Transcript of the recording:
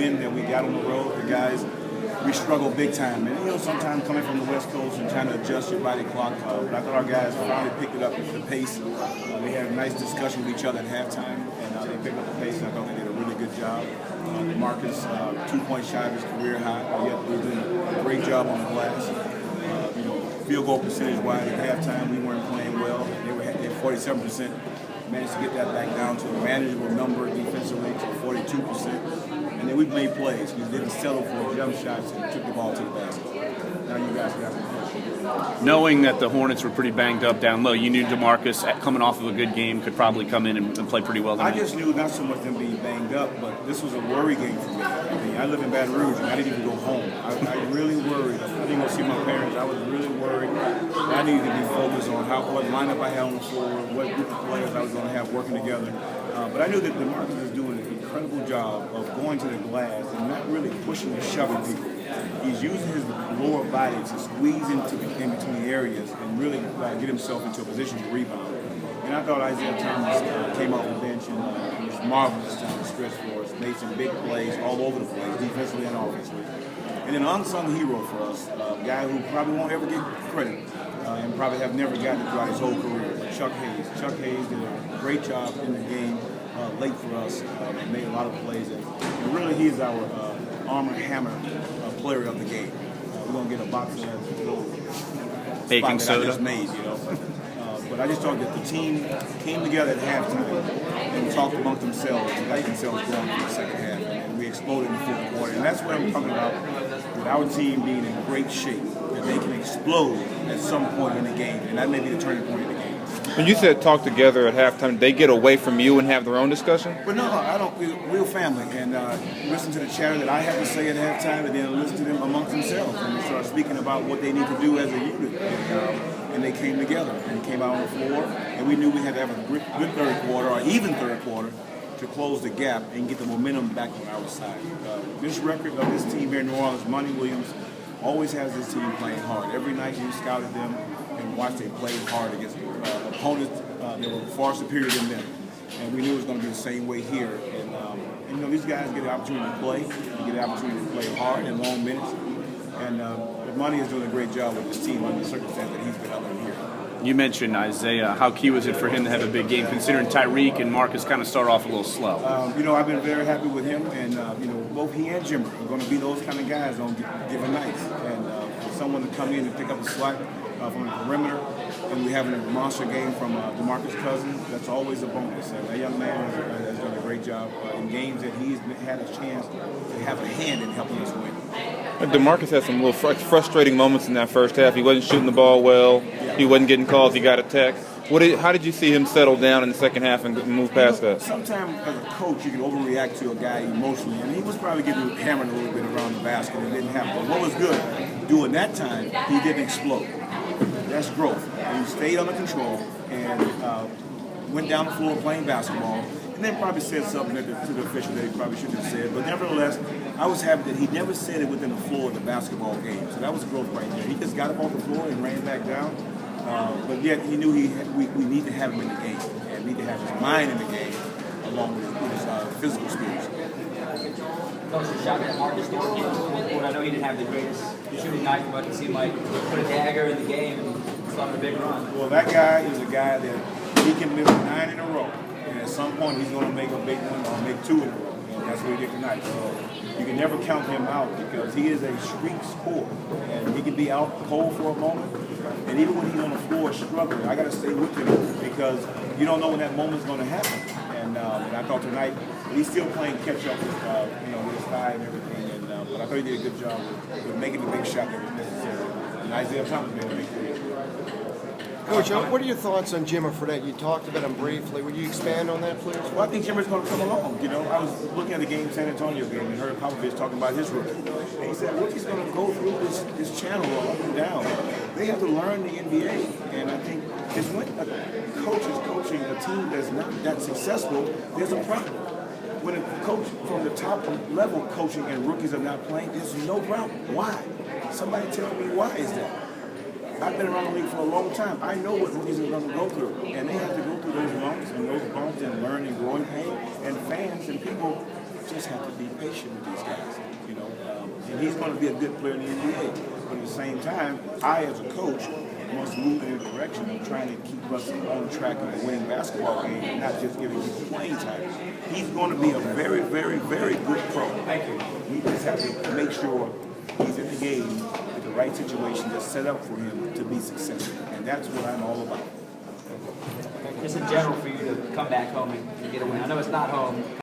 win that we got on the road, the guys, we struggle big time. And, sometimes coming from the West Coast and trying to adjust your body clock. But I thought our guys finally picked it up at the pace. They had a nice discussion with each other at halftime, and they picked up the pace, and I thought they did a really good job. Marcus, 2-point shot of his career high. Yet they did a great job on the glass. Field goal percentage-wise at halftime, we weren't playing well. They were at 47%. Managed to get that back down to a manageable number defensively to 42%. And then we made plays. We didn't settle for jump shots and took the ball to the basket. Now you guys got the question. Knowing that the Hornets were pretty banged up down low, you knew DeMarcus, coming off of a good game, could probably come in and play pretty well. I just knew not so much them being banged up, but this was a worry game for me. I live in Baton Rouge, and I didn't even go home. I really worried. I didn't go see my parents. I was really worried. I needed to be focused on what lineup I had on the floor, what group of players I was going to have working together. But I knew that DeMarcus is doing an incredible job of going to the glass and not really pushing and shoving people. He's using his lower body to squeeze in between areas and really get himself into a position to rebound. And I thought Isaiah Thomas came off the bench and he was marvelous down the stretch for us. Made some big plays all over the place, defensively and offensively. And an unsung hero for us, a guy who probably won't ever get credit and probably have never gotten it throughout his whole career, Chuck Hayes. Chuck Hayes did a great job in the game late for us, made a lot of plays. And really, he's our Arm & Hammer player of the game. We're going to get a box of that little baking soda I just made, But I just thought that the team came together at halftime and talked amongst themselves and got themselves going in the second half. And we exploded in the fourth quarter. And that's what I'm talking about, with our team being in great shape, that they can explode at some point in the game. And that may be the turning point in the game. When you said talk together at halftime, they get away from you and have their own discussion? But no, I don't. We're family, and listen to the chatter that I have to say at halftime, and then listen to them amongst themselves, and they start speaking about what they need to do as a unit. And they came together and came out on the floor, and we knew we had to have a good third quarter, or even third quarter, to close the gap and get the momentum back on our side. This record of this team here in New Orleans, Monty Williams, always has this team playing hard. Every night we scouted them and watched them play hard against opponents that were far superior than them. And we knew it was going to be the same way here. And these guys get the opportunity to play. They get the opportunity to play hard in long minutes. And Monty is doing a great job with his team under the circumstance that he's been under here. You mentioned Isaiah. How key was it for him to have a big game, considering Tyreek and Marcus kind of start off a little slow? I've been very happy with him, and both he and Jimmer are going to be those kind of guys on given nights. And for someone to come in and pick up the slack from the perimeter, and we having a monster game from DeMarcus Cousins, that's always a bonus. And that young man has done a great job in games that he's had a chance to have a hand in helping us win. DeMarcus had some little frustrating moments in that first half. He wasn't shooting the ball well. Yeah. He wasn't getting calls. He got a tech. How did you see him settle down in the second half and move past that? Sometimes as a coach, you can overreact to a guy emotionally, and he was probably getting hammered a little bit around the basket and didn't happen. But what was good, during that time, he didn't explode. That's growth. And he stayed under control and went down the floor playing basketball, and then probably said something to the official that he probably shouldn't have said. But nevertheless, I was happy that he never said it within the floor of the basketball game. So that was growth right there. He just got up off the floor and ran back down. But yet he knew we need to have him in the game and need to have his mind in the game along with his physical skills. Coach, the shot that Marcus did in the fourth quarter, I know he didn't have the greatest shooting night, but it seemed like he put a dagger in the game and started a big run. Well, that guy is a guy that he can miss 9 in a row, and at some point he's going to make a big one or make 2 in a row, and that's what he did tonight. So you can never count him out because he is a streak scorer, and he can be out cold for a moment. And even when he's on the floor struggling, I got to stay with him because you don't know when that moment's going to happen. And I thought tonight he's still playing catch up with his thigh and everything. And but I thought he did a good job with making the big shot that was necessary. And Isaiah Thomas made a big play. Coach, what are your thoughts on Jimmer Fredette? You talked about him briefly. Would you expand on that, please? Well, I think Jimmer's going to come along. I was looking at the game, San Antonio game, and heard Popovich talking about his rookie. And he said, rookie's going to go through this channel up and down. They have to learn the NBA. And I think it's when a coach is coaching a team that's not that successful, there's a problem. When a coach from the top level coaching and rookies are not playing, there's no problem. Why? Somebody tell me why is that? I've been around the league for a long time. I know what rookies are going to go through. And they have to go through those bumps and learn and growing pain. And fans and people just have to be patient with these guys. and he's going to be a good player in the NBA. But at the same time, I as a coach must move in the direction of trying to keep us on track of a winning basketball game and not just giving him playing time. He's going to be a very, very, very good pro. Thank you. We just have to make sure he's in the game with the right situation that's set up for him to be successful. And that's what I'm all about. Just in general for you to come back home and get a win. I know it's not home.